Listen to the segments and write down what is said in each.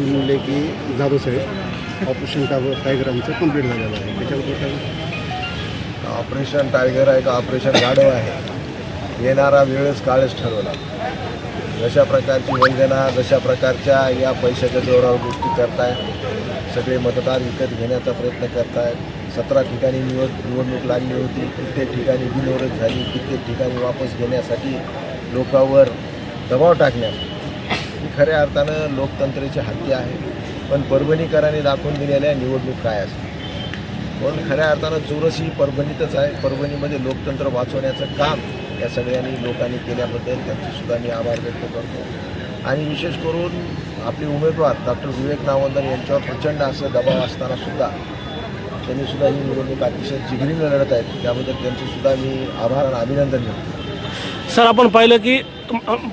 म्हणले की जाधव साहेब operation tiger आमचं कंप्लीट झालेलं आहे. त्याच्याबद्दल काय? ऑपरेशन टायगर आहे का ऑपरेशन गाढव आहे येणारा वेळच काळच ठरवला. जशा प्रकारची वंदना, जशा प्रकारच्या या पैशाच्या जोरावर गोष्टी करताय, सगळे मतदार विकत घेण्याचा प्रयत्न करताय. 17 ठिकाणी निवडणूक लागली होती, कित्येक ठिकाणी बिनविरोध झाली, कित्येक ठिकाणी वापस घेण्यासाठी लोकांवर दबाव टाकण्यात ही खऱ्या अर्थानं लोकतंत्राची हत्ती आहे. पण परभणीकरांनी दाखवून दिलेल्या निवडणूक काय असते. पण खऱ्या अर्थानं चोरस ही परभणीतच आहे. परभणीमध्ये लोकतंत्र वाचवण्याचं काम या सगळ्यांनी लोकांनी केल्याबद्दल त्यांचेसुद्धा मी आभार व्यक्त करतो. आणि विशेष करून आपले उमेदवार डॉक्टर विवेक नावंदर यांच्यावर प्रचंड असं दबाव असतानासुद्धा त्यांनीसुद्धा ही निवडणूक अतिशय जिगरीनं लढत आहेत. त्याबद्दल त्यांचेसुद्धा मी आभार आणि अभिनंदन करतो. सर, आपण पाहिलं की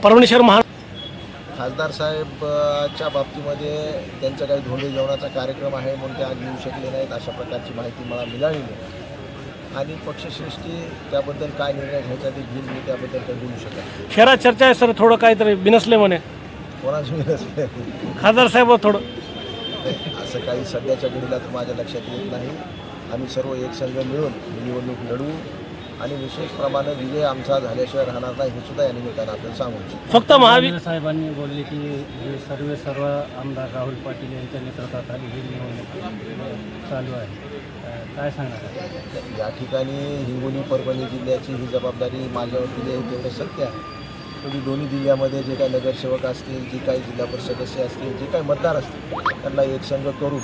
परभणी शहर खासदार साहेबच्या बाबतीमध्ये त्यांचा काही धोंडे जेवणाचा कार्यक्रम आहे म्हणून ते आज येऊ शकले नाहीत, अशा प्रकारची माहिती मला मिळाली नाही. आणि पक्षश्रेष्ठी त्याबद्दल काय निर्णय घ्यायचा ते घेईल, मी त्याबद्दल काही बोलू शकत नाही. शहरात चर्चा आहे सर, थोडं काहीतरी बिनसले म्हणे कोणाचं नसले खासदार साहेब थोडं असं काही सध्याच्या घडीला तर माझ्या लक्षात येत नाही. आम्ही सर्व एक संघ मिळून ही निवडणूक लढवू आणि विशेष प्रमाणे विजय आमचा झाल्याशिवाय राहणार नाही हे सुद्धा या निमित्तानं आपल्याला सांगू इच्छितो. फक्त महाविकास साहेबांनी बोलले की हे सर्व आमदार राहुल पाटील यांच्या नेतृत्वाखाली ही निवडणूक चालू आहे. काय सांगणार? या ठिकाणी हिंगोली परभणी जिल्ह्याची ही जबाबदारी माझ्यावर दिली आहे तेवढं सत्य आहे. म्हणजे दोन्ही जिल्ह्यामध्ये जे काही नगरसेवक असतील, जे काही जिल्हा परिषद सदस्य असतील, जे काही मतदार असतील त्यांना एकसंघ करून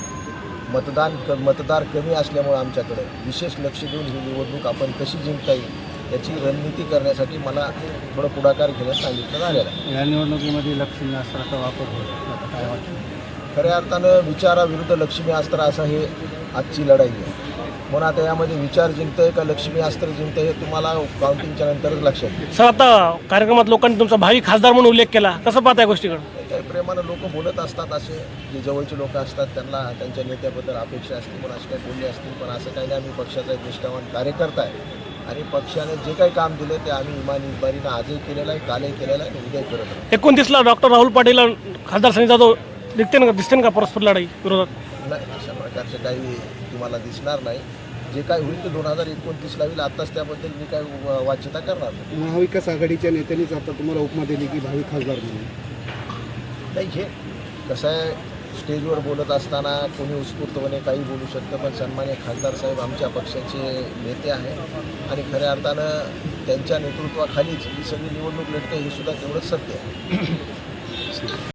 मतदार कमी असल्यामुळे आमच्याकडे विशेष लक्ष देऊन ही निवडणूक आपण कशी जिंकता येईल याची रणनीती करण्यासाठी मला थोडं पुढाकार घेण्यास सांगितलं झालेलं आहे. या निवडणुकीमध्ये लक्ष्मी अस्त्राचा वापर होतो, काय वाटतं? खऱ्या अर्थानं विचाराविरुद्ध लक्ष्मी अस्त्र असा हे आजची लढाई आहे. म्हणून आता यामध्ये विचार जिंकतंय का लक्ष्मी अस्त्र जिंकतंय हे तुम्हाला काउंटिंगच्या नंतरच लक्षात येईल. सर, आता कार्यक्रमात लोकांनी तुमचा भावी खासदार म्हणून उल्लेख केला, कसं पाहताय गोष्टीकडे? काही प्रेमानं लोक बोलत असतात, असे जे जवळचे लोक असतात त्यांना त्यांच्या नेत्याबद्दल अपेक्षा असतील पण असे काही बोलले असतील. पण असं काही नाही, आम्ही पक्षाचा एक निष्ठावान कार्यकर्ता आहे आणि पक्षाने जे काही काम दिलं ते आम्ही इमानदारीनं आजही केलेलं आहे, कालही केलेलं आहे आणि उद्याही करत आहोत. 29ला डॉक्टर राहुल पाटील खासदार संजय जाधव दिसते का परस्पर लढाई विरोधात? नाही, अशा प्रकारचे काही तुम्हाला दिसणार नाही. जे काय होईल ते 2029ला होईल. आत्ताच त्याबद्दल मी काय वाच्यता करणार नाही. महाविकास आघाडीच्या नेत्यांनीच आता तुम्हाला उपमा दिली की भावी खासदार म्हणून. नाही, हे कसं आहे, स्टेजवर बोलत असताना कोणी उत्स्फूर्तपणे काही बोलू शकतं, पण सन्मान्य खासदार साहेब आमच्या पक्षाचे नेते आहेत आणि खऱ्या अर्थानं त्यांच्या नेतृत्वाखालीच ही सगळी निवडणूक लढते हे सुद्धा तेवढंच सत्य आहे.